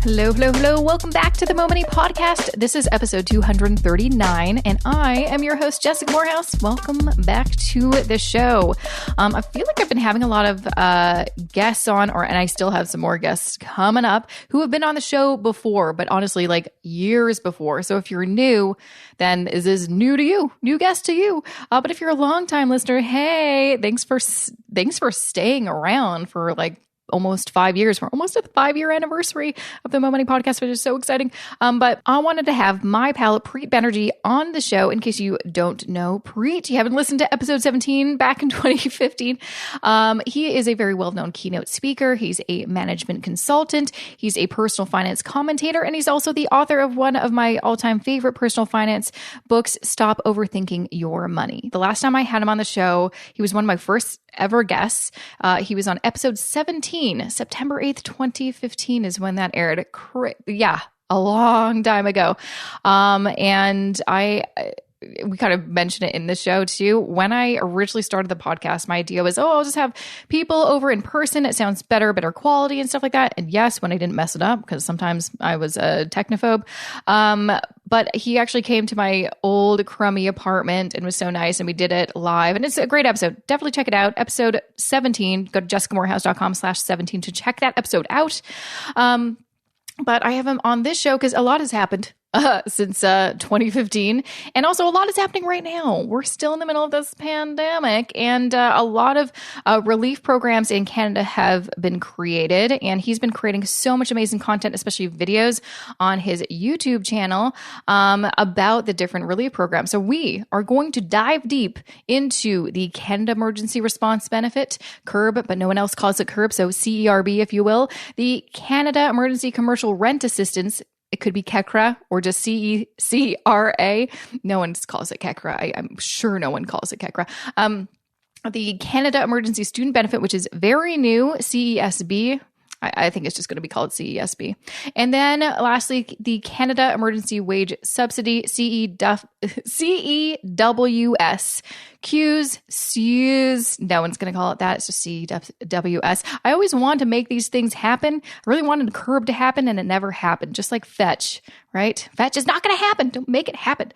Hello, hello, hello. Welcome back to the Mo Money Podcast. This is episode 239, and I am your host, Jessica Morehouse. Welcome back to the show. I feel like I've been having a lot of guests on, and I still have some more guests coming up who have been on the show before, but honestly, like years before. So if you're new, then this is new to you, new guest to you. But if you're a longtime listener, hey, thanks for staying around for like almost 5 years. We're almost at the 5-year anniversary of the Mo Money Podcast, which is so exciting. But I wanted to have my pal, Preet Banerjee, on the show. In case you don't know Preet, you haven't listened to episode 17 back in 2015. He is a very well-known keynote speaker. He's a management consultant. He's a personal finance commentator, and he's also the author of one of my all-time favorite personal finance books, Stop Overthinking Your Money. The last time I had him on the show, he was one of my first ever guests. He was on episode 17, September 8th, 2015 is when that aired. Yeah, a long time ago. And we kind of mentioned it in the show too. When I originally started the podcast, my idea was, I'll just have people over in person. It sounds better quality and stuff like that. And yes, when I didn't mess it up, because sometimes I was a technophobe. But he actually came to my old crummy apartment and was so nice. And we did it live. And it's a great episode. Definitely check it out. Episode 17, go to jessicamorehouse.com/17 to check that episode out. But I have him on this show because a lot has happened since 2015. And also a lot is happening right now. We're still in the middle of this pandemic, and a lot of relief programs in Canada have been created. And he's been creating so much amazing content, especially videos on his YouTube channel about the different relief programs. So we are going to dive deep into the Canada Emergency Response Benefit, CERB, but no one else calls it CERB, so CERB, if you will, the Canada Emergency Commercial Rent Assistance. It could be CECRA or just CECRA. No one calls it CECRA. I'm sure no one calls it CECRA. The Canada Emergency Student Benefit, which is very new, CESB. I think it's just going to be called CESB. And then lastly, the Canada Emergency Wage Subsidy, CEWS. CEWS. No one's going to call it that. It's just CEWS. I always wanted to make these things happen. I really wanted CERB to happen, and it never happened. Just like Fetch, right? Fetch is not going to happen. Don't make it happen.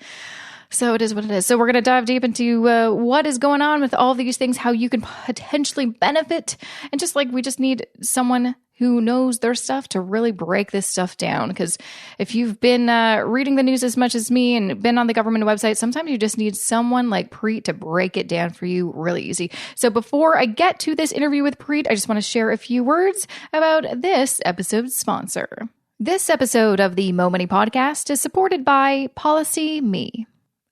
So it is what it is. So we're going to dive deep into what is going on with all these things, how you can potentially benefit. And just like we just need someone who knows their stuff to really break this stuff down. Because if you've been reading the news as much as me and been on the government website, sometimes you just need someone like Preet to break it down for you really easy. So before I get to this interview with Preet, I just want to share a few words about this episode's sponsor. This episode of the Mo Money Podcast is supported by Policy Me.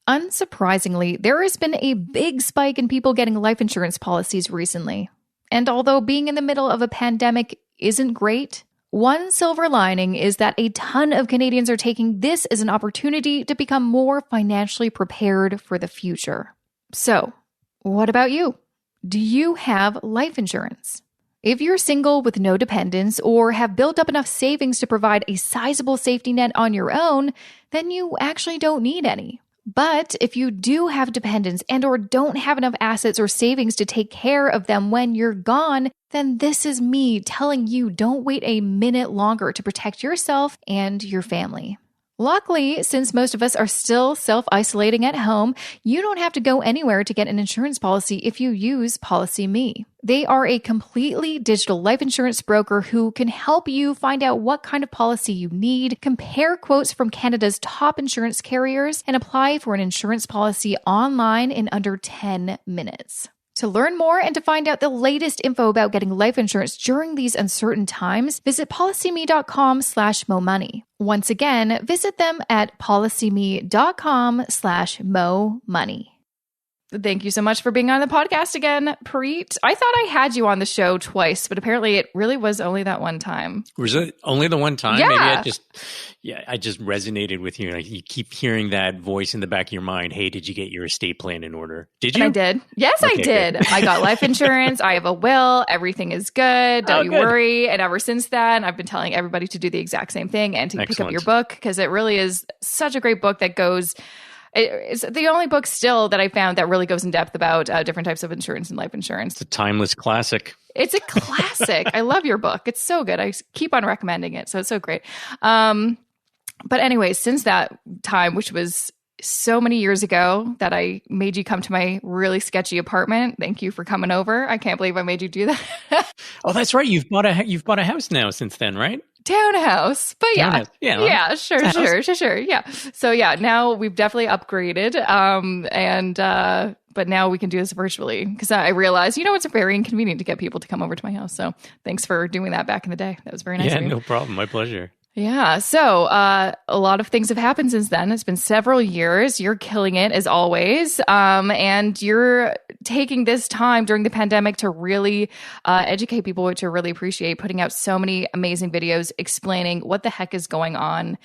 Unsurprisingly, there has been a big spike in people getting life insurance policies recently. And although being in the middle of a pandemic isn't great, one silver lining is that a ton of Canadians are taking this as an opportunity to become more financially prepared for the future. So, what about you? Do you have life insurance? If you're single with no dependents or have built up enough savings to provide a sizable safety net on your own, then you actually don't need any. But if you do have dependents and or don't have enough assets or savings to take care of them when you're gone, then this is me telling you don't wait a minute longer to protect yourself and your family. Luckily, since most of us are still self-isolating at home, you don't have to go anywhere to get an insurance policy if you use Policy Me. They are a completely digital life insurance broker who can help you find out what kind of policy you need, compare quotes from Canada's top insurance carriers, and apply for an insurance policy online in under 10 minutes. To learn more and to find out the latest info about getting life insurance during these uncertain times, visit policyme.com/momoney. Once again, visit them at policyme.com/momoney. Thank you so much for being on the podcast again, Preet. I thought I had you on the show twice, but apparently it really was only that one time. Was it only the one time? Yeah. Maybe I just resonated with you. Like you keep hearing that voice in the back of your mind. Hey, did you get your estate plan in order? Did you? And I did. Yes, okay, I did. Good. I got life insurance. I have a will. Everything is good. Don't you worry. And ever since then, I've been telling everybody to do the exact same thing and to pick up your book because it really is such a great book that goes It's the only book still that I found that really goes in depth about different types of insurance and life insurance. It's a timeless classic. It's a classic. I love your book. It's so good. I keep on recommending it. So it's so great. But anyway, since that time, which was so many years ago that I made you come to my really sketchy apartment. Thank you for coming over. I can't believe I made you do that. Oh, that's right. You've bought a house now since then, right? Townhouse. But Townhouse. yeah, sure. Yeah. So yeah, now we've definitely upgraded. But now we can do this virtually because I realized, it's very inconvenient to get people to come over to my house. So thanks for doing that back in the day. That was very nice of you. No problem. My pleasure. Yeah. So a lot of things have happened since then. It's been several years. You're killing it as always. And you're taking this time during the pandemic to really educate people, which I really appreciate, putting out so many amazing videos explaining what the heck is going on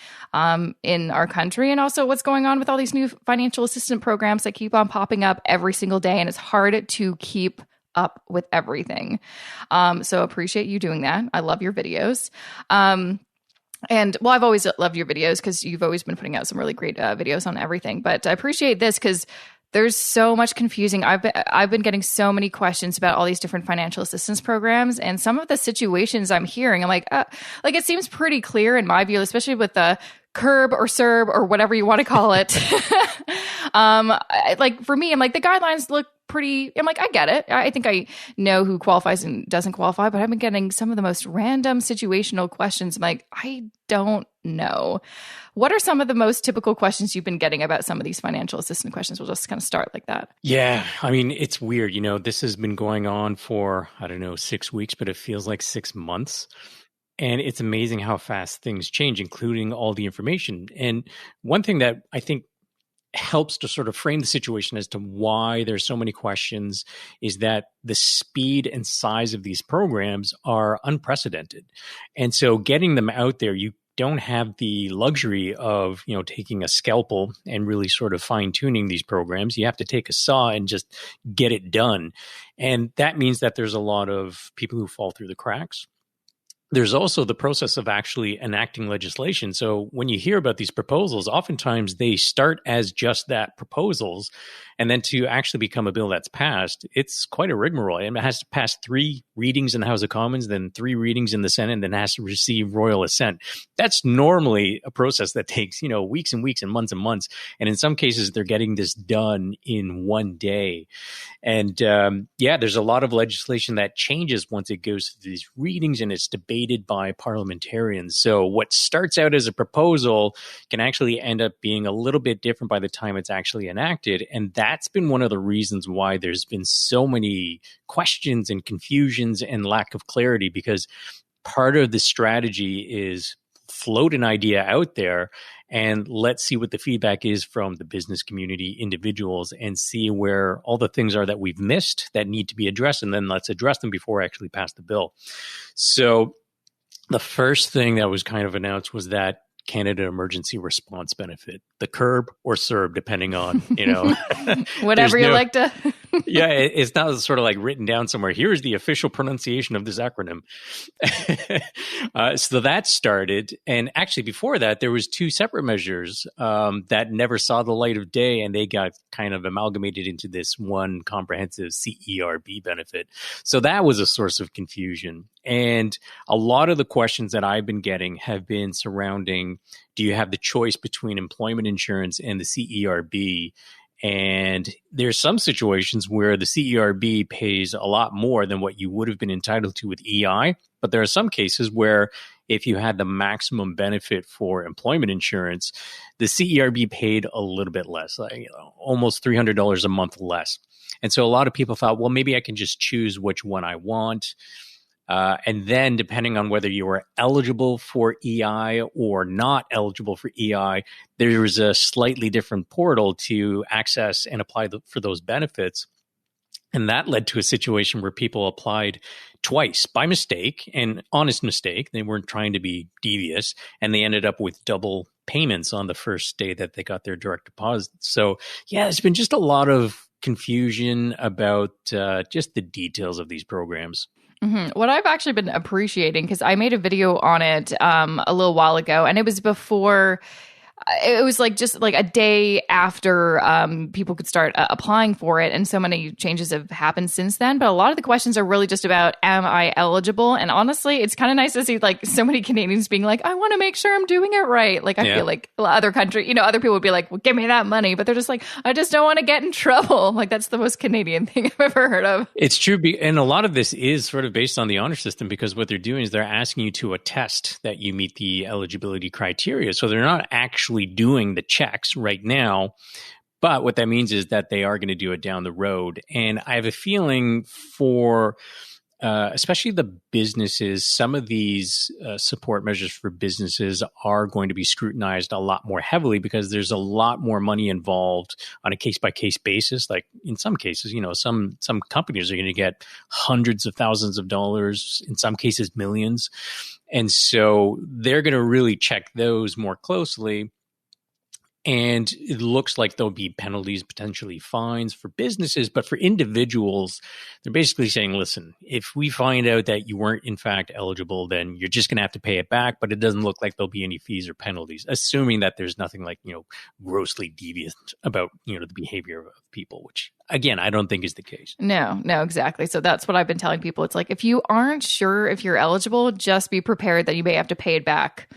in our country and also what's going on with all these new financial assistance programs that keep on popping up every single day. And it's hard to keep up with everything. So appreciate you doing that. I love your videos. And well, I've always loved your videos because you've always been putting out some really great videos on everything. But I appreciate this because there's so much confusing. I've been getting so many questions about all these different financial assistance programs, and some of the situations I'm hearing, I'm like it seems pretty clear in my view, especially with the CERB or CERB or whatever you want to call it. For me, I'm like, the guidelines look pretty, I'm like, I get it. I think I know who qualifies and doesn't qualify, but I've been getting some of the most random situational questions. I'm like, I don't know. What are some of the most typical questions you've been getting about some of these financial assistance questions? We'll just kind of start like that. Yeah. I mean, it's weird. This has been going on for, 6 weeks, but it feels like 6 months. And it's amazing how fast things change, including all the information. And one thing that I think helps to sort of frame the situation as to why there's so many questions is that the speed and size of these programs are unprecedented. And so getting them out there, you don't have the luxury of, taking a scalpel and really sort of fine tuning these programs. You have to take a saw and just get it done. And that means that there's a lot of people who fall through the cracks. There's also the process of actually enacting legislation. So when you hear about these proposals, oftentimes they start as just that, proposals. And then to actually become a bill that's passed, it's quite a rigmarole. And it has to pass 3 readings in the House of Commons, then 3 readings in the Senate, and then has to receive royal assent. That's normally a process that takes, weeks and weeks and months. And in some cases, they're getting this done in one day. And there's a lot of legislation that changes once it goes through these readings and it's debated by parliamentarians. So what starts out as a proposal can actually end up being a little bit different by the time it's actually enacted. And that's been one of the reasons why there's been so many questions and confusions and lack of clarity, because part of the strategy is float an idea out there and let's see what the feedback is from the business community, individuals, and see where all the things are that we've missed that need to be addressed. And then let's address them before I actually pass the bill. So the first thing that was kind of announced was that Canada Emergency Response Benefit, the CERB or CERB, depending on, whatever you like to. Yeah, it's not sort of like written down somewhere. Here's the official pronunciation of this acronym. So that started. And actually before that, there was 2 separate measures that never saw the light of day, and they got kind of amalgamated into this one comprehensive CERB benefit. So that was a source of confusion. And a lot of the questions that I've been getting have been surrounding, do you have the choice between employment insurance and the CERB? And there's some situations where the CERB pays a lot more than what you would have been entitled to with EI. But there are some cases where if you had the maximum benefit for employment insurance, the CERB paid a little bit less, like almost $300 a month less. And so a lot of people thought, well, maybe I can just choose which one I want. And then depending on whether you were eligible for EI or not eligible for EI, there was a slightly different portal to access and apply for those benefits. And that led to a situation where people applied twice by mistake, and honest mistake. They weren't trying to be devious, and they ended up with double payments on the first day that they got their direct deposit. So yeah, there's been just a lot of confusion about just the details of these programs. Mm-hmm. What I've actually been appreciating, because I made a video on it a little while ago, and it was before it was like just like a day after people could start applying for it. And so many changes have happened since then. But a lot of the questions are really just about, am I eligible? And honestly, it's kind of nice to see like so many Canadians being like, I want to make sure I'm doing it right. Like, I feel like other country, other people would be like, well, give me that money. But they're just like, I just don't want to get in trouble. Like, that's the most Canadian thing I've ever heard of. It's true. And a lot of this is sort of based on the honor system, because what they're doing is they're asking you to attest that you meet the eligibility criteria. So they're not actually doing the checks right now. But what that means is that they are going to do it down the road. And I have a feeling for especially the businesses, some of these support measures for businesses are going to be scrutinized a lot more heavily, because there's a lot more money involved on a case-by-case basis. Like in some cases, some companies are going to get hundreds of thousands of dollars, in some cases millions. And so they're going to really check those more closely. And it looks like there'll be penalties, potentially fines for businesses, but for individuals, they're basically saying, listen, if we find out that you weren't in fact eligible, then you're just going to have to pay it back. But it doesn't look like there'll be any fees or penalties, assuming that there's nothing like, grossly deviant about, the behavior of people, which again, I don't think is the case. No, exactly. So that's what I've been telling people. It's like, if you aren't sure if you're eligible, just be prepared that you may have to pay it back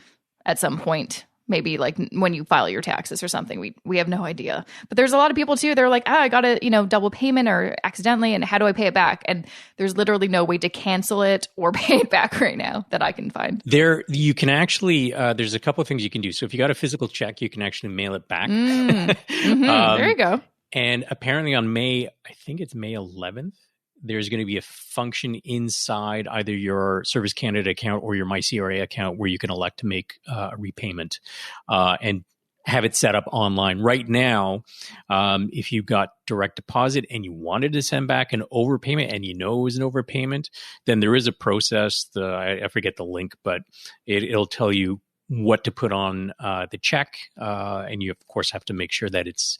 at some point. Maybe like when you file your taxes or something. We have no idea. But there's a lot of people too, they're like, I got a, double payment or accidentally, and how do I pay it back? And there's literally no way to cancel it or pay it back right now that I can find. You can actually, there's a couple of things you can do. So if you got a physical check, you can actually mail it back. There you go. And apparently on I think it's May 11th, there's going to be a function inside either your Service Canada account or your MyCRA account where you can elect to make a repayment and have it set up online. Right now, if you got direct deposit and you wanted to send back an overpayment and it was an overpayment, then there is a process. I forget the link, but it'll tell you what to put on the check. And you, of course, have to make sure that it's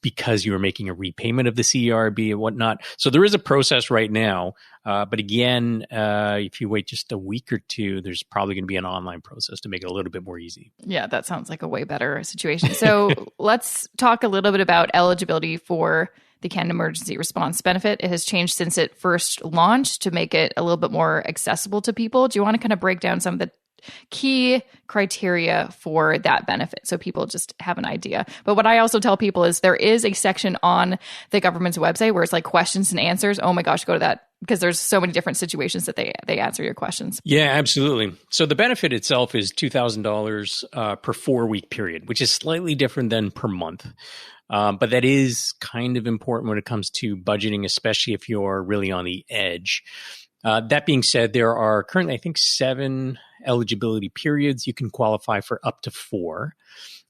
because you are making a repayment of the CERB and whatnot. So there is a process right now. But again, if you wait just a week or two, there's probably going to be an online process to make it a little bit more easy. Yeah, that sounds like a way better situation. So let's talk a little bit about eligibility for the Canada Emergency Response Benefit. It has changed since it first launched to make it a little bit more accessible to people. Do you want to kind of break down some of the key criteria for that benefit so people just have an idea? But what I also tell people is there is a section on the government's website where it's like questions and answers. Oh my gosh, go to that, because there's so many different situations that they answer your questions. Yeah, absolutely. So the benefit itself is $2,000 per 4-week period, which is slightly different than per month. But that is kind of important when it comes to budgeting, especially if you're really on the edge. That being said, there are currently, I think, 7 eligibility periods. You can qualify for up to 4.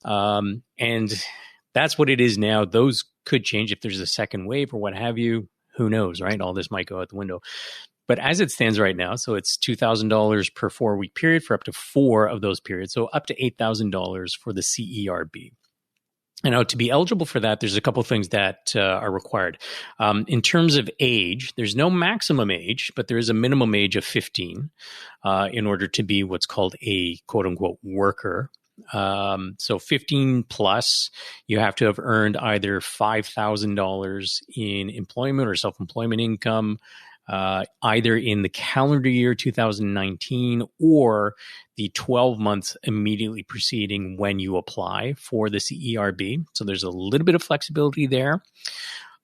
And that's what it is now. Those could change if there's a second wave or what have you. Who knows, right? All this might go out the window. But as it stands right now, so it's $2,000 per 4-week period for up to 4 of those periods. So up to $8,000 for the CERB. And now to be eligible for that, there's a couple of things that are required. In terms of age, there's no maximum age, but there is a minimum age of 15 in order to be what's called a quote unquote worker. So 15 plus, you have to have earned either $5,000 in employment or self-employment income, either in the calendar year 2019 or the 12 months immediately preceding when you apply for the CERB. So there's a little bit of flexibility there.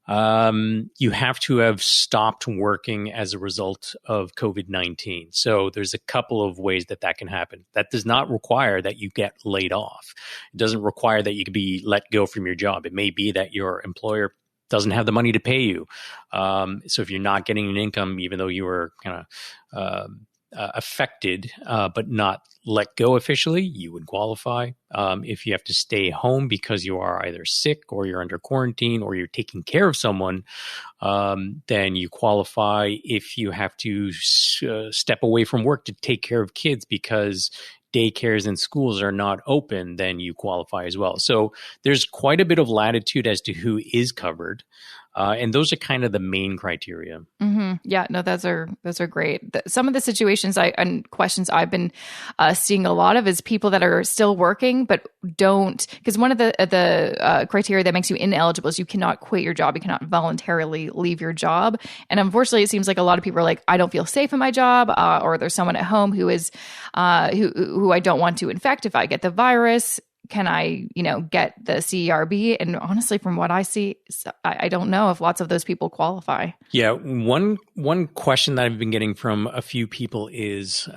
You have to have stopped working as a result of COVID-19. So there's a couple of ways that can happen. That does not require that you get laid off. It doesn't require that you can be let go from your job. It may be that your employer doesn't have the money to pay you. So if you're not getting an income, even though you were kind of affected but not let go officially, you would qualify. If you have to stay home because you are either sick or you're under quarantine or you're taking care of someone, then you qualify. If you have to step away from work to take care of kids because daycares and schools are not open, then you qualify as well. So there's quite a bit of latitude as to who is covered. And those are kind of the main criteria. Mm-hmm. Yeah, no, those are great. Some of the situations and questions I've been seeing a lot of is people that are still working but don't, because one of the criteria that makes you ineligible is you cannot quit your job, you cannot voluntarily leave your job. And unfortunately, it seems like a lot of people are like, I don't feel safe in my job, or there's someone at home who is who I don't want to infect if I get the virus. Can I, get the CERB? And honestly, from what I see, I don't know if lots of those people qualify. Yeah, one question that I've been getting from a few people is,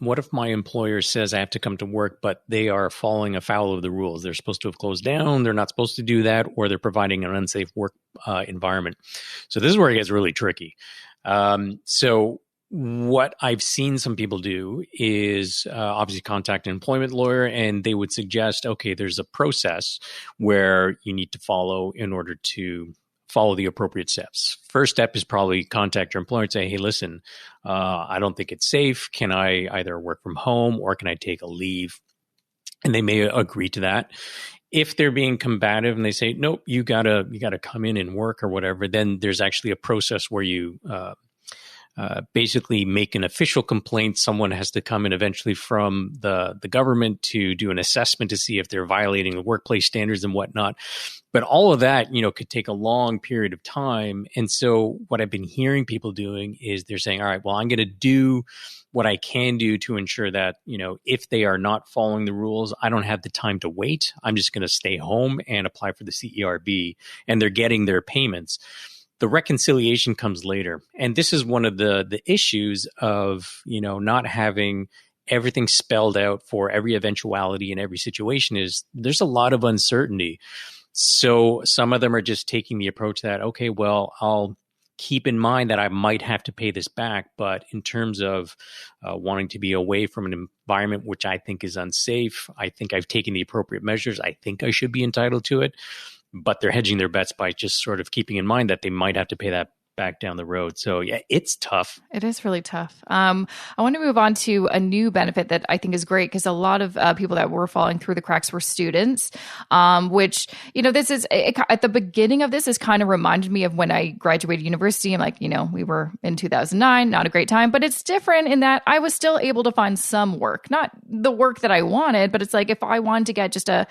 what if my employer says I have to come to work, but they are falling afoul of the rules? They're supposed to have closed down, they're not supposed to do that, or they're providing an unsafe work environment. So this is where it gets really tricky. So what I've seen some people do is obviously contact an employment lawyer, and they would suggest, okay, there's a process where you need to follow in order to follow the appropriate steps. First step is probably contact your employer and say, hey, listen, I don't think it's safe. Can I either work from home or can I take a leave? And they may agree to that. If they're being combative and they say, nope, you gotta come in and work or whatever, then there's actually a process where you basically make an official complaint. Someone has to come in eventually from the government to do an assessment to see if they're violating the workplace standards and whatnot. But all of that, could take a long period of time. And so what I've been hearing people doing is they're saying, all right, well, I'm going to do what I can do to ensure that, if they are not following the rules, I don't have the time to wait. I'm just going to stay home and apply for the CERB, and they're getting their payments. The reconciliation comes later. And this is one of the issues of, not having everything spelled out for every eventuality in every situation is there's a lot of uncertainty. So some of them are just taking the approach that, okay, well, I'll keep in mind that I might have to pay this back. But in terms of wanting to be away from an environment which I think is unsafe, I think I've taken the appropriate measures. I think I should be entitled to it. But they're hedging their bets by just sort of keeping in mind that they might have to pay that back down the road. So yeah, it's tough. It is really tough. I want to move on to a new benefit that I think is great because a lot of people that were falling through the cracks were students, which, this is at the beginning of this has kind of reminded me of when I graduated university. I'm like, we were in 2009, not a great time, but it's different in that I was still able to find some work, not the work that I wanted, but it's like if I wanted to get just a,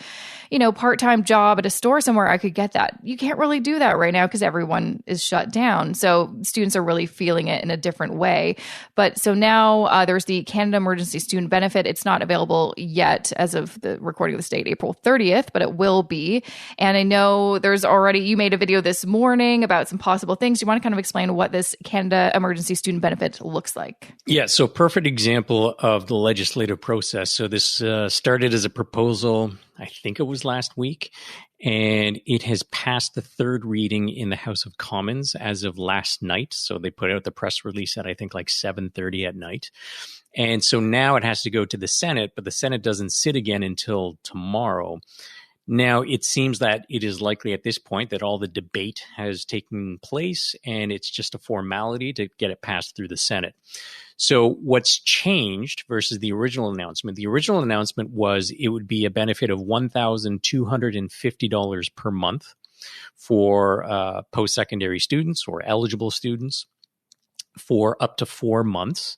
part-time job at a store somewhere, I could get that. You can't really do that right now because everyone is shut down. So students are really feeling it in a different way. But so now there's the Canada Emergency Student Benefit. It's not available yet as of the recording of this date, April 30th, but it will be. And I know you made a video this morning about some possible things. Do you want to kind of explain what this Canada Emergency Student Benefit looks like? Yeah, so perfect example of the legislative process. So this started as a proposal, I think it was last week, and it has passed the third reading in the House of Commons as of last night. So they put out the press release at, I think, like 7:30 at night. And so now it has to go to the Senate, but the Senate doesn't sit again until tomorrow. Now, it seems that it is likely at this point that all the debate has taken place and it's just a formality to get it passed through the Senate. So what's changed versus the original announcement? The original announcement was it would be a benefit of $1,250 per month for post-secondary students or eligible students for up to 4 months.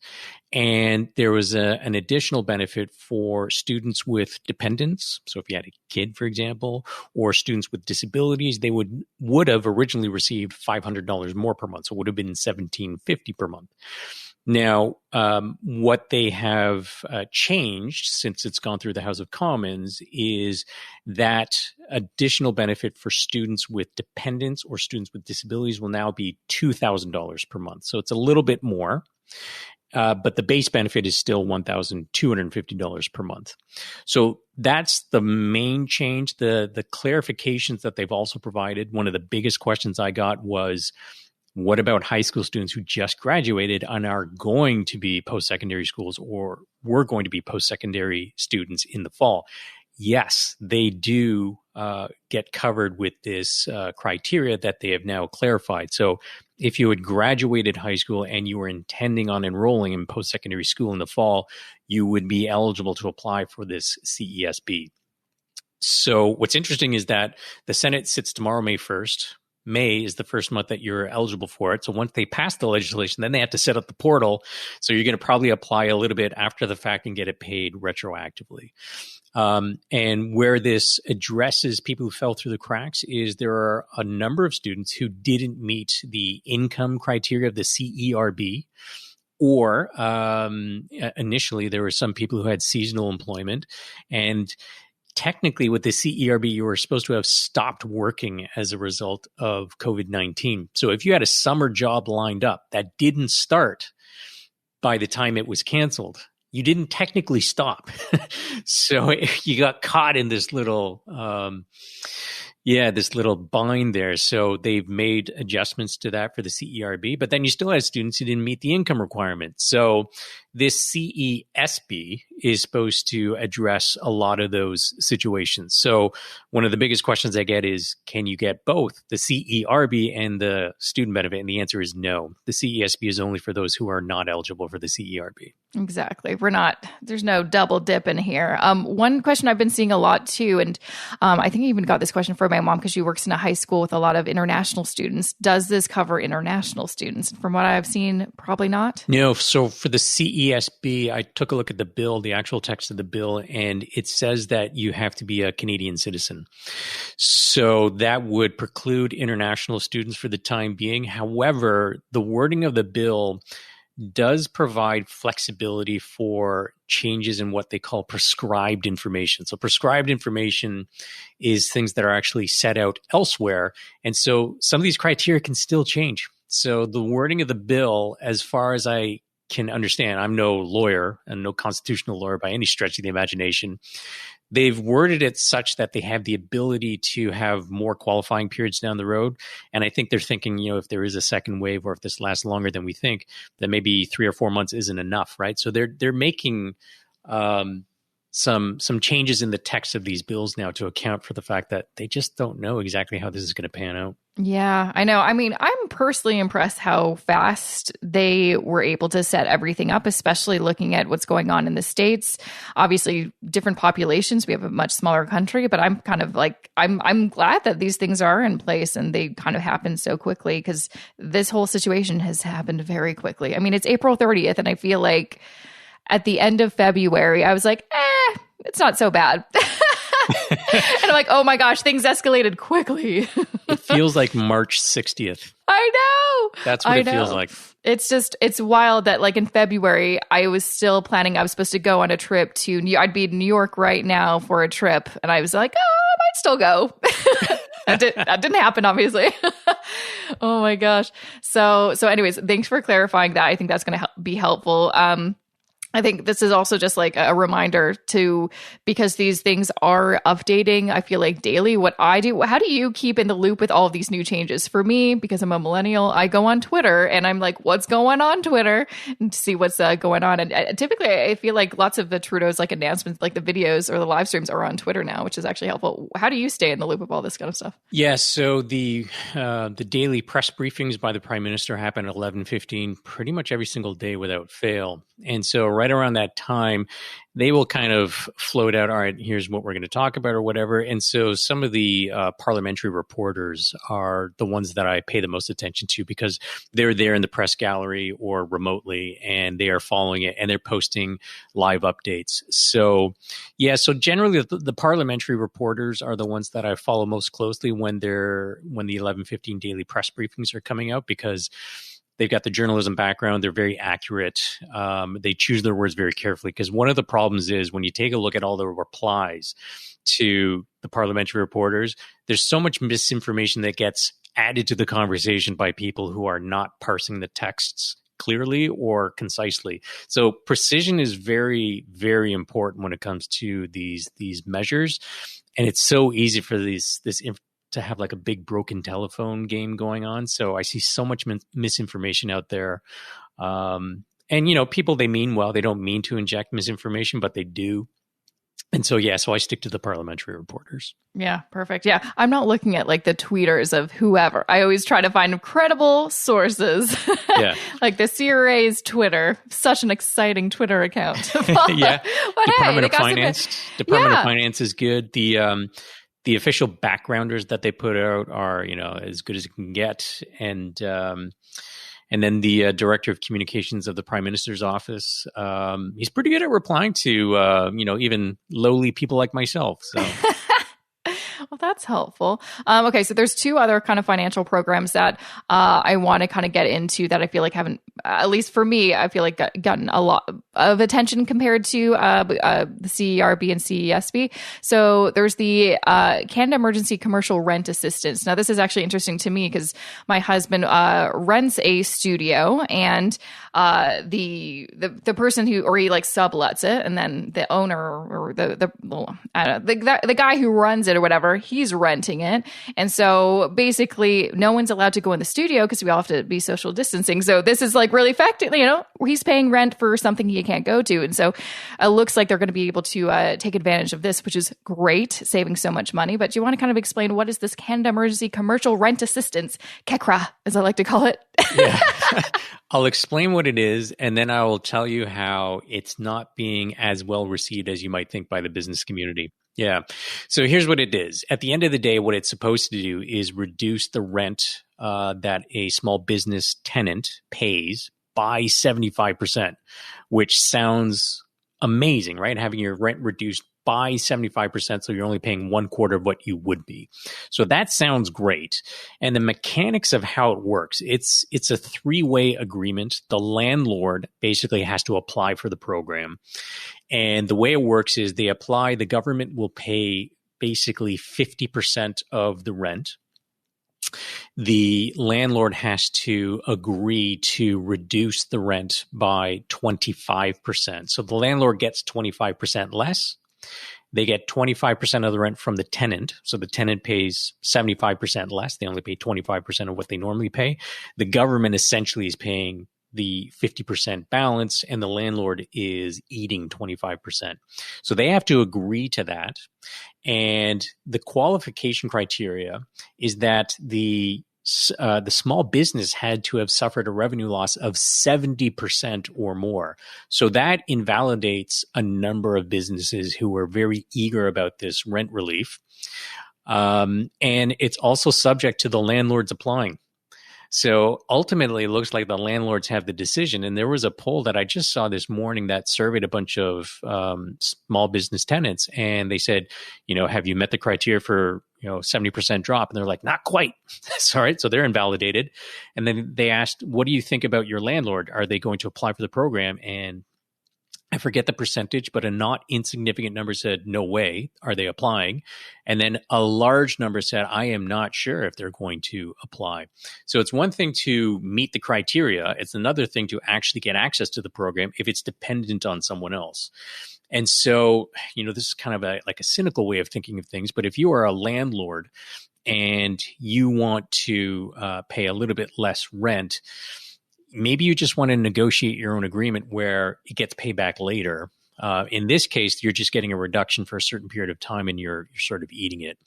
And there was an additional benefit for students with dependents. So if you had a kid, for example, or students with disabilities, they would have originally received $500 more per month. So it would have been $1,750 per month. Now, what they have changed since it's gone through the House of Commons is that additional benefit for students with dependents or students with disabilities will now be $2,000 per month. So it's a little bit more, but the base benefit is still $1,250 per month. So that's the main change. The clarifications that they've also provided, one of the biggest questions I got was, what about high school students who just graduated and are going to be post-secondary schools or were going to be post-secondary students in the fall? Yes, they do get covered with this criteria that they have now clarified. So if you had graduated high school and you were intending on enrolling in post-secondary school in the fall, you would be eligible to apply for this CESB. So what's interesting is that the Senate sits tomorrow, May 1st. May is the first month that you're eligible for it. So once they pass the legislation, then they have to set up the portal. So you're going to probably apply a little bit after the fact and get it paid retroactively. And where this addresses people who fell through the cracks is there are a number of students who didn't meet the income criteria of the CERB. Or initially, there were some people who had seasonal employment. And technically, with the CERB, you were supposed to have stopped working as a result of COVID-19. So if you had a summer job lined up that didn't start by the time it was canceled, you didn't technically stop. So you got caught in this little this little bind there. So they've made adjustments to that for the CERB, but then you still had students who didn't meet the income requirement. So this CESB is supposed to address a lot of those situations. So one of the biggest questions I get is, can you get both the CERB and the student benefit? And the answer is no. The CESB is only for those who are not eligible for the CERB. Exactly. There's no double dip in here. One question I've been seeing a lot too, and I think I even got this question from my mom because she works in a high school with a lot of international students. Does this cover international students? From what I've seen, probably not. No. So for the CESB, I took a look at the bill, the actual text of the bill, and it says that you have to be a Canadian citizen. So that would preclude international students for the time being. However, the wording of the bill does provide flexibility for changes in what they call prescribed information. So prescribed information is things that are actually set out elsewhere. And so some of these criteria can still change. So the wording of the bill, as far as I can understand, I'm no lawyer and no constitutional lawyer by any stretch of the imagination. They've worded it such that they have the ability to have more qualifying periods down the road. And I think they're thinking, if there is a second wave or if this lasts longer than we think, then maybe 3 or 4 months isn't enough, right? So they're making some changes in the text of these bills now to account for the fact that they just don't know exactly how this is going to pan out. Yeah, I know. I mean, I'm personally impressed how fast they were able to set everything up, especially looking at what's going on in the States. Obviously, different populations. We have a much smaller country, but I'm kind of like, I'm glad that these things are in place and they kind of happen so quickly because this whole situation has happened very quickly. I mean, it's April 30th, and I feel like at the end of February, I was like, it's not so bad. And I'm like, oh my gosh, things escalated quickly. It feels like March 60th. I know. That's what it feels like. It's wild that like in February, I was still planning, I was supposed to go on a trip to I'd be in New York right now for a trip. And I was like, I might still go. That didn't happen, obviously. Oh my gosh. So anyways, thanks for clarifying that. I think that's going to be helpful. I think this is also just like a reminder because these things are updating, I feel like daily. What I do, how do you keep in the loop with all of these new changes? For me, because I'm a millennial, I go on Twitter and I'm like, what's going on Twitter? And to see what's going on. And typically I feel like lots of the Trudeau's like announcements, like the videos or the live streams are on Twitter now, which is actually helpful. How do you stay in the loop of all this kind of stuff? Yeah, so the daily press briefings by the Prime Minister happen at 11:15 pretty much every single day without fail. And so right around that time, they will kind of float out, all right, here's what we're going to talk about or whatever. And so some of the parliamentary reporters are the ones that I pay the most attention to because they're there in the press gallery or remotely, and they are following it and they're posting live updates. So, yeah, so generally the parliamentary reporters are the ones that I follow most closely when the 11:15 daily press briefings are coming out because they've got the journalism background. They're very accurate. They choose their words very carefully because one of the problems is when you take a look at all the replies to the parliamentary reporters, there's so much misinformation that gets added to the conversation by people who are not parsing the texts clearly or concisely. So precision is very, very important when it comes to these measures. And it's so easy for to have like a big broken telephone game going on. So I see so much misinformation out there. And, people, they mean well. They don't mean to inject misinformation, but they do. And so, so I stick to the parliamentary reporters. Yeah, perfect. Yeah, I'm not looking at like the tweeters of whoever. I always try to find credible sources. Yeah. Like the CRA's Twitter, such an exciting Twitter account. Yeah. Department of Finance. Department of Finance is good. The official backgrounders that they put out are, as good as it can get. And then the director of communications of the Prime Minister's office, he's pretty good at replying to, even lowly people like myself. So. Well, that's helpful. Okay, so there's two other kind of financial programs that I want to kind of get into that I feel like haven't, at least for me, I feel like gotten a lot of attention compared to the CERB and CESB. So there's the Canada Emergency Commercial Rent Assistance. Now, this is actually interesting to me because my husband rents a studio, and the person he like sublets it, and then the owner or the guy who runs it or whatever, he's renting it. And so basically no one's allowed to go in the studio because we all have to be social distancing. So this is like really effective, he's paying rent for something he can't go to. And so it looks like they're going to be able to take advantage of this, which is great, saving so much money. But do you want to kind of explain what is this Canada Emergency Commercial Rent Assistance, CECRA, as I like to call it? Yeah. I'll explain what it is, and then I will tell you how it's not being as well received as you might think by the business community. Yeah. So here's what it is. At the end of the day, what it's supposed to do is reduce the rent that a small business tenant pays by 75%, which sounds amazing, right? Having your rent reduced by 75%, so you're only paying 1/4 of what you would be. So that sounds great. And the mechanics of how it works, it's a three-way agreement. The landlord basically has to apply for the program. And the way it works is they apply, the government will pay basically 50% of the rent. The landlord has to agree to reduce the rent by 25%. So the landlord gets 25% less. They get 25% of the rent from the tenant. So the tenant pays 75% less. They only pay 25% of what they normally pay. The government essentially is paying the 50% balance, and the landlord is eating 25%. So they have to agree to that. And the qualification criteria is that the small business had to have suffered a revenue loss of 70% or more. So that invalidates a number of businesses who were very eager about this rent relief. And it's also subject to the landlords applying. So ultimately, it looks like the landlords have the decision. And there was a poll that I just saw this morning that surveyed a bunch of small business tenants. And they said, have you met the criteria for 70% drop? And they're like, not quite. Sorry. So they're invalidated. And then they asked, what do you think about your landlord? Are they going to apply for the program? And I forget the percentage, but a not insignificant number said, no way are they applying. And then a large number said, I am not sure if they're going to apply. So it's one thing to meet the criteria. It's another thing to actually get access to the program if it's dependent on someone else. And so, this is kind of like a cynical way of thinking of things. But if you are a landlord and you want to pay a little bit less rent, maybe you just want to negotiate your own agreement where it gets paid back later. In this case, you're just getting a reduction for a certain period of time and you're sort of eating it.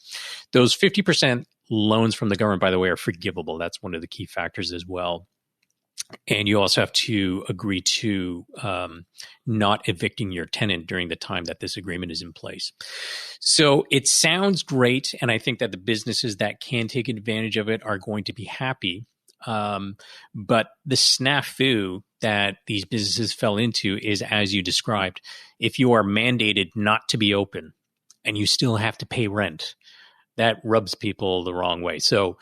Those 50% loans from the government, by the way, are forgivable. That's one of the key factors as well. And you also have to agree to not evicting your tenant during the time that this agreement is in place. So it sounds great. And I think that the businesses that can take advantage of it are going to be happy. But the snafu that these businesses fell into is, as you described, if you are mandated not to be open and you still have to pay rent, that rubs people the wrong way. So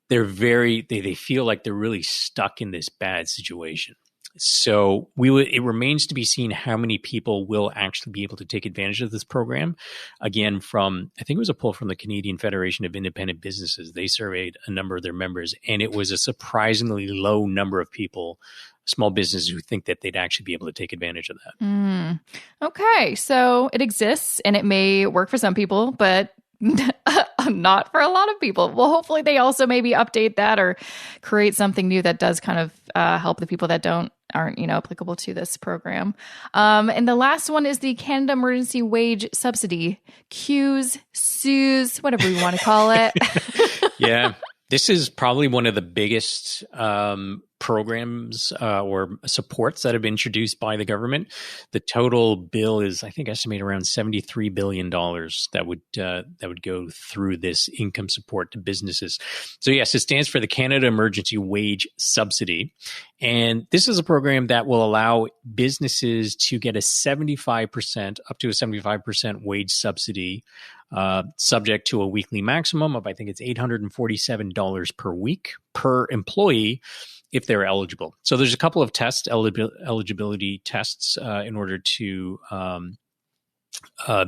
they feel like they're really stuck in this bad situation. So it remains to be seen how many people will actually be able to take advantage of this program. Again, I think it was a poll from the Canadian Federation of Independent Businesses. They surveyed a number of their members, and it was a surprisingly low number of people, small businesses, who think that they'd actually be able to take advantage of that. Okay, so it exists, and it may work for some people, but not for a lot of people. Well, hopefully they also maybe update that or create something new that does kind of help the people that aren't applicable to this program. And the last one is the Canada Emergency Wage Subsidy, CEWS, CEWS, whatever you want to call it. Yeah. This is probably one of the biggest programs or supports that have been introduced by the government. The total bill is, I think, estimated around $73 billion that would go through this income support to businesses. So yes, it stands for the Canada Emergency Wage Subsidy. And this is a program that will allow businesses to get up to a 75% wage subsidy, subject to a weekly maximum of, I think it's $847 per week per employee if they're eligible. So there's a couple of eligibility tests in order to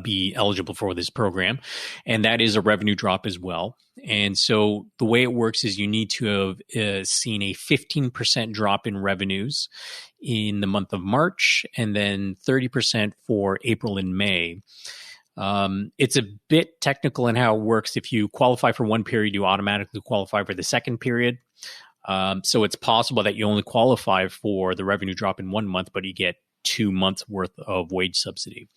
be eligible for this program. And that is a revenue drop as well. And so the way it works is you need to have seen a 15% drop in revenues in the month of March, and then 30% for April and May. It's a bit technical in how it works. If you qualify for one period, you automatically qualify for the second period. So it's possible that you only qualify for the revenue drop in 1 month, but you get 2 months worth of wage subsidy.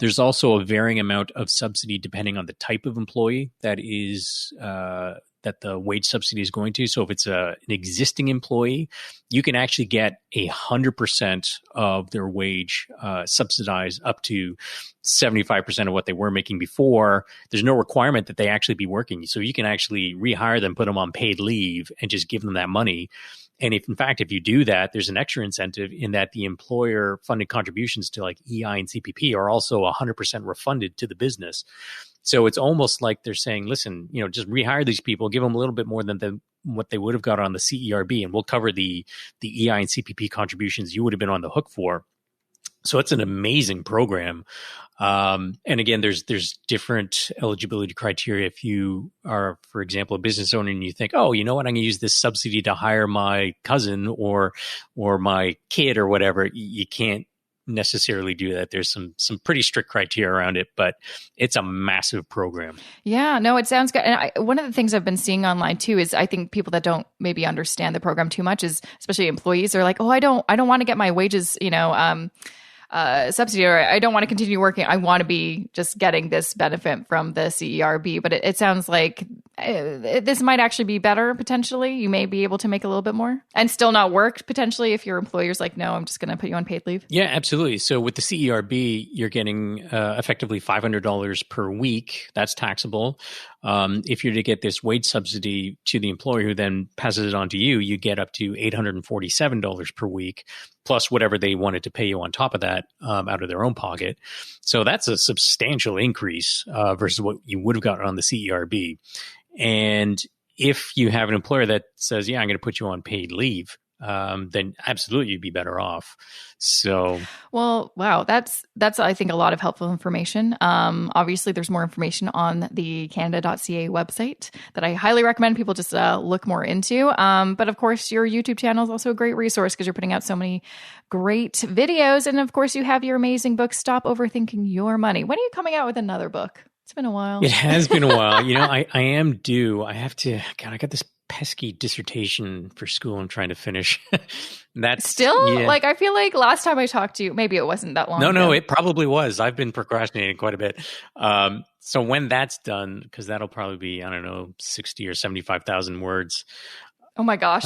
There's also a varying amount of subsidy depending on the type of employee that is that the wage subsidy is going to. So if it's an existing employee, you can actually get 100% of their wage subsidized up to 75% of what they were making before. There's no requirement that they actually be working. So you can actually rehire them, put them on paid leave, and just give them that money. And if you do that, there's an extra incentive in that the employer funded contributions to like EI and CPP are also 100% refunded to the business. So it's almost like they're saying, listen, just rehire these people, give them a little bit more than what they would have got on the CERB, and we'll cover the EI and CPP contributions you would have been on the hook for. So it's an amazing program. And again, there's different eligibility criteria. If you are, for example, a business owner and you think, oh, you know what, I'm going to use this subsidy to hire my cousin or my kid or whatever, you can't necessarily do that. There's some pretty strict criteria around it, but it's a massive program. Yeah, no, it sounds good. And one of the things I've been seeing online too is I think people that don't maybe understand the program too much is, especially employees, are like, oh, I don't want to get my wages, subsidy, or I don't want to continue working. I want to be just getting this benefit from the CERB. But it sounds like this might actually be better potentially. You may be able to make a little bit more and still not work potentially if your employer's like, no, I'm just going to put you on paid leave. Yeah, absolutely. So with the CERB, you're getting effectively $500 per week. That's taxable. If you're to get this wage subsidy to the employer who then passes it on to you, you get up to $847 per week, plus whatever they wanted to pay you on top of that out of their own pocket. So that's a substantial increase versus what you would have gotten on the CERB. And if you have an employer that says, yeah, I'm going to put you on paid leave, then absolutely you'd be better off. So, well, wow, that's I think a lot of helpful information. Obviously, there's more information on the Canada.ca website that I highly recommend people just look more into. But of course, your YouTube channel is also a great resource because you're putting out so many great videos, and of course, you have your amazing book, Stop Overthinking Your Money. When are you coming out with another book? It's been a while. It has been a while. I am due. I have to. God, I got this pesky dissertation for school I'm trying to finish. That's still like, I feel like last time I talked to you, maybe it wasn't that long ago. No, it probably was. I've been procrastinating quite a bit. So when that's done, because that'll probably be, I don't know, 60 or 75,000 words. Oh my gosh.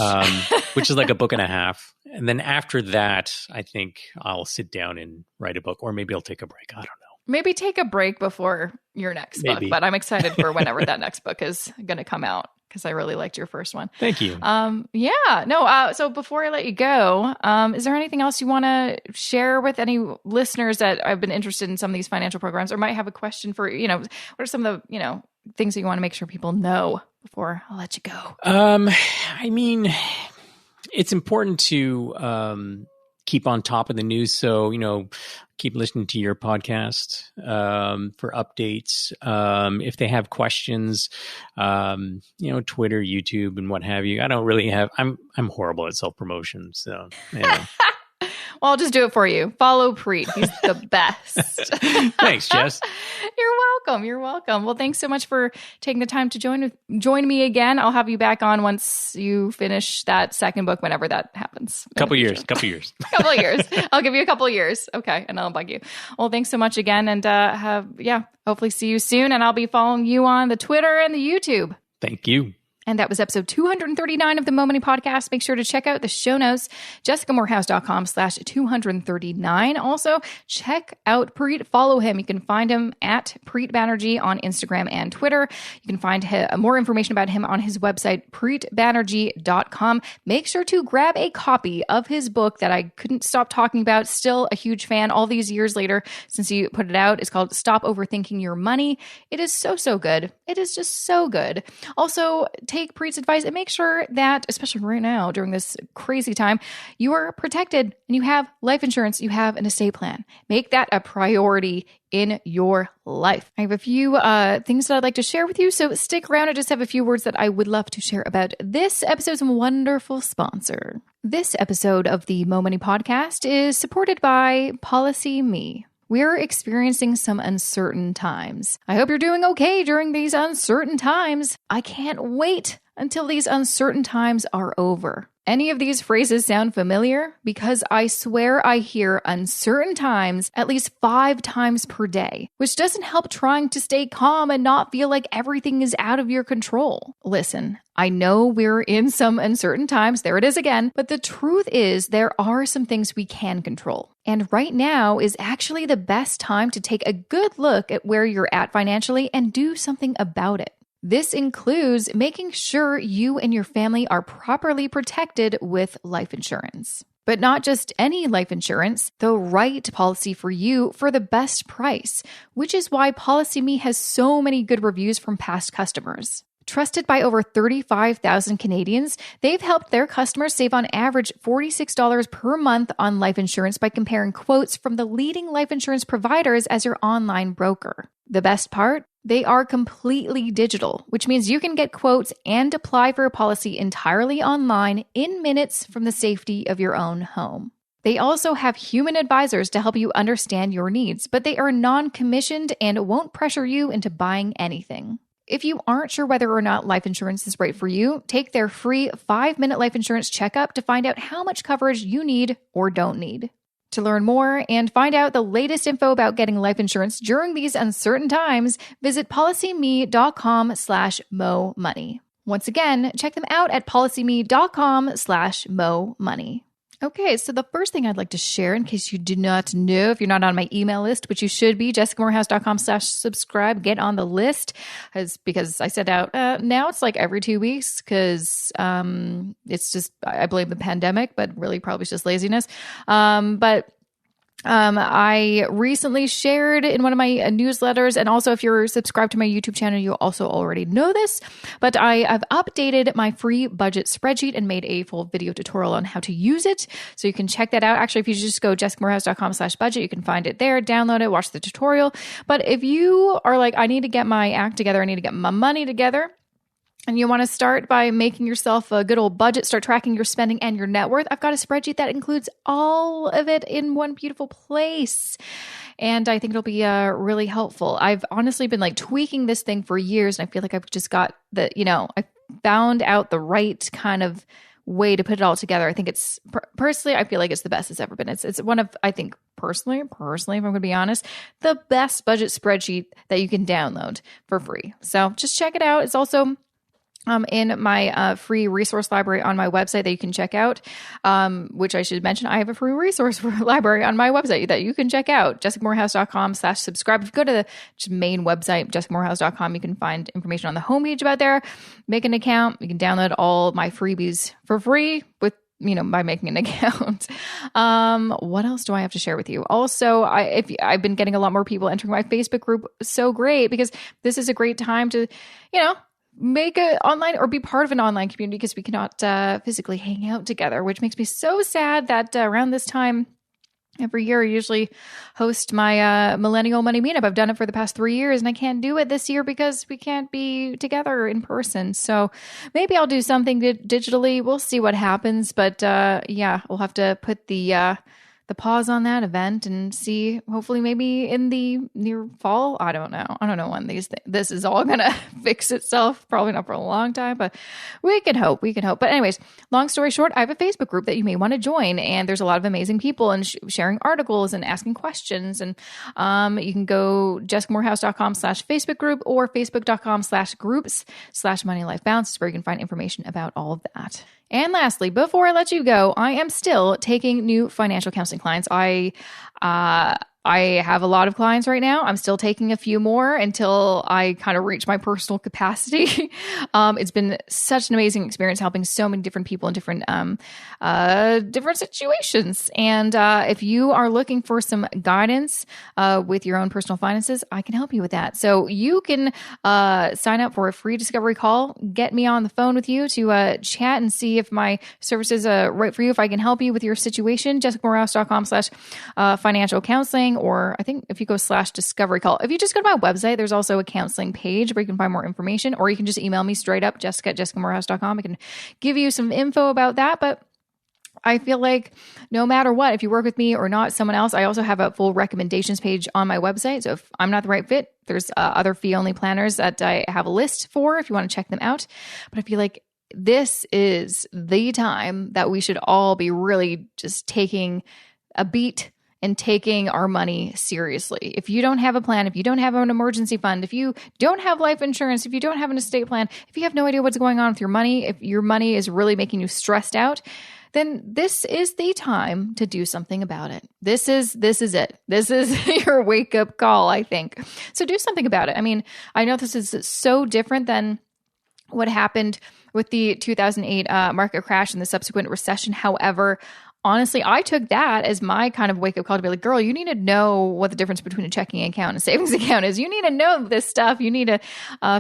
Which is like a book and a half. And then after that, I think I'll sit down and write a book, or maybe I'll take a break. I don't know. Maybe take a break before your next book, but I'm excited for whenever that next book is going to come out because I really liked your first one. Thank you. So before I let you go, is there anything else you want to share with any listeners that have been interested in some of these financial programs or might have a question for, what are some of the, things that you want to make sure people know before I'll let you go? I mean, it's important to keep on top of the news. So, keep listening to your podcast for updates. If they have questions, Twitter, YouTube, and what have you. I don't really have. I'm horrible at self-promotion, so. Well, I'll just do it for you. Follow Preet. He's the best. Thanks, Jess. You're welcome. Well, thanks so much for taking the time to join me again. I'll have you back on once you finish that second book, whenever that happens. Couple years. Couple years. I'll give you a couple of years. Okay. And I'll bug you. Well, thanks so much again. And hopefully see you soon. And I'll be following you on the Twitter and the YouTube. Thank you. And that was episode 239 of the Mo Money Podcast. Make sure to check out the show notes, jessicamorehouse.com/239. Also, check out Preet. Follow him. You can find him at Preet Banerjee on Instagram and Twitter. You can find more information about him on his website, preetbanerjee.com. Make sure to grab a copy of his book that I couldn't stop talking about. Still a huge fan all these years later since he put it out. It's called Stop Overthinking Your Money. It is so, so good. It is just so good. Also, take Preet's advice and make sure that, especially right now during this crazy time, you are protected and you have life insurance, you have an estate plan. Make that a priority in your life. I have a few things that I'd like to share with you, so stick around. I just have a few words that I would love to share about this episode's wonderful sponsor. This episode of the Mo Money Podcast is supported by Policy Me. We're experiencing some uncertain times. I hope you're doing okay during these uncertain times. I can't wait until these uncertain times are over. Any of these phrases sound familiar? Because I swear I hear uncertain times at least 5 times per day, which doesn't help trying to stay calm and not feel like everything is out of your control. Listen, I know we're in some uncertain times. There it is again. But the truth is there are some things we can control. And right now is actually the best time to take a good look at where you're at financially and do something about it. This includes making sure you and your family are properly protected with life insurance. But not just any life insurance, the right policy for you for the best price, which is why Policy Me has so many good reviews from past customers. Trusted by over 35,000 Canadians, they've helped their customers save on average $46 per month on life insurance by comparing quotes from the leading life insurance providers as your online broker. The best part? They are completely digital, which means you can get quotes and apply for a policy entirely online in minutes from the safety of your own home. They also have human advisors to help you understand your needs, but they are non-commissioned and won't pressure you into buying anything. If you aren't sure whether or not life insurance is right for you, take their free 5-minute life insurance checkup to find out how much coverage you need or don't need. To learn more and find out the latest info about getting life insurance during these uncertain times, visit policyme.com/mo money. Once again, check them out at policyme.com/mo money. Okay, so the first thing I'd like to share, in case you do not know, if you're not on my email list, which you should be, jessicamorehouse.com/subscribe, get on the list, because I sent out, now it's like every 2 weeks, because it's just, I blame the pandemic, but really probably it's just laziness. I recently shared in one of my newsletters, and also if you're subscribed to my YouTube channel, you also already know this, but I have updated my free budget spreadsheet and made a full video tutorial on how to use it. So you can check that out. Actually, if you just go jessicamorehouse.com/budget, you can find it there, download it, watch the tutorial. But if you are like, I need to get my act together, I need to get my money together, and you want to start by making yourself a good old budget, start tracking your spending and your net worth, I've got a spreadsheet that includes all of it in one beautiful place. And I think it'll be really helpful. I've honestly been like tweaking this thing for years, and I feel like I've just got I found out the right kind of way to put it all together. I think it's, personally, I feel like it's the best it's ever been. It's one of, I think, personally, if I'm going to be honest, the best budget spreadsheet that you can download for free. So just check it out. It's also in my free resource library on my website that you can check out, which I should mention, I have a free resource library on my website that you can check out, jessicamorehouse.com/subscribe. If you go to the main website, jessicamorehouse.com, you can find information on the homepage about there. Make an account. You can download all my freebies for free by making an account. What else do I have to share with you? Also, I've been getting a lot more people entering my Facebook group. So great, because this is a great time to, make it online or be part of an online community, because we cannot physically hang out together, which makes me so sad that around this time every year I usually host my Millennial Money Meetup. I've done it for the past 3 years, and I can't do it this year because we can't be together in person. So maybe I'll do something digitally. We'll see what happens. But we'll have to put the pause on that event and see, hopefully maybe in the near fall. I don't know when this is all going to fix itself. Probably not for a long time, but we can hope. But anyways, long story short, I have a Facebook group that you may want to join, and there's a lot of amazing people and sharing articles and asking questions. And you can go jessicmorehouse.com/Facebook group or facebook.com/groups/money-life-balance, where you can find information about all of that. And lastly, before I let you go, I am still taking new financial counseling clients. I have a lot of clients right now. I'm still taking a few more until I kind of reach my personal capacity. It's been such an amazing experience helping so many different people in different situations. And if you are looking for some guidance with your own personal finances, I can help you with that. So you can sign up for a free discovery call, get me on the phone with you to chat and see if my services are right for you, if I can help you with your situation. jessicmorehouse.com/financial counseling. Or I think if you go /discovery call, if you just go to my website, there's also a counseling page where you can find more information, or you can just email me straight up, jessica@jessicamorehouse.com. I can give you some info about that. But I feel like no matter what, if you work with me or not, someone else, I also have a full recommendations page on my website. So if I'm not the right fit, there's other fee-only planners that I have a list for if you want to check them out. But I feel like this is the time that we should all be really just taking a beat and taking our money seriously. If you don't have a plan, if you don't have an emergency fund, if you don't have life insurance, if you don't have an estate plan, if you have no idea what's going on with your money, if your money is really making you stressed out, then this is the time to do something about it. This is it. This is your wake up call, I think. So do something about it. I mean, I know this is so different than what happened with the 2008 market crash and the subsequent recession. However, honestly, I took that as my kind of wake-up call to be like, girl, you need to know what the difference between a checking account and a savings account is. You need to know this stuff. You need to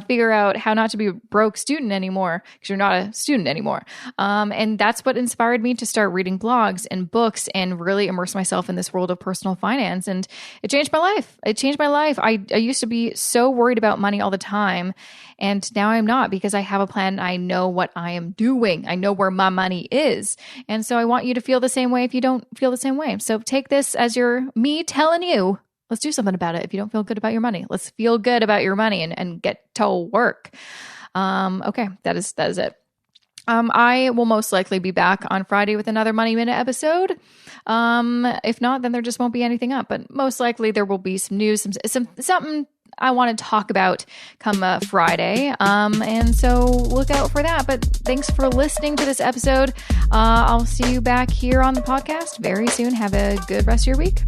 figure out how not to be a broke student anymore, because you're not a student anymore. And that's what inspired me to start reading blogs and books and really immerse myself in this world of personal finance. And it changed my life. I used to be so worried about money all the time. And now I'm not, because I have a plan. I know what I am doing. I know where my money is. And so I want you to feel the same way if you don't feel the same way. So take this as me telling you, let's do something about it. If you don't feel good about your money, let's feel good about your money and get to work. Okay, that is it. I will most likely be back on Friday with another Money Minute episode. If not, then there just won't be anything up. But most likely there will be some news, something I want to talk about come Friday. And so look out for that. But thanks for listening to this episode. I'll see you back here on the podcast very soon. Have a good rest of your week.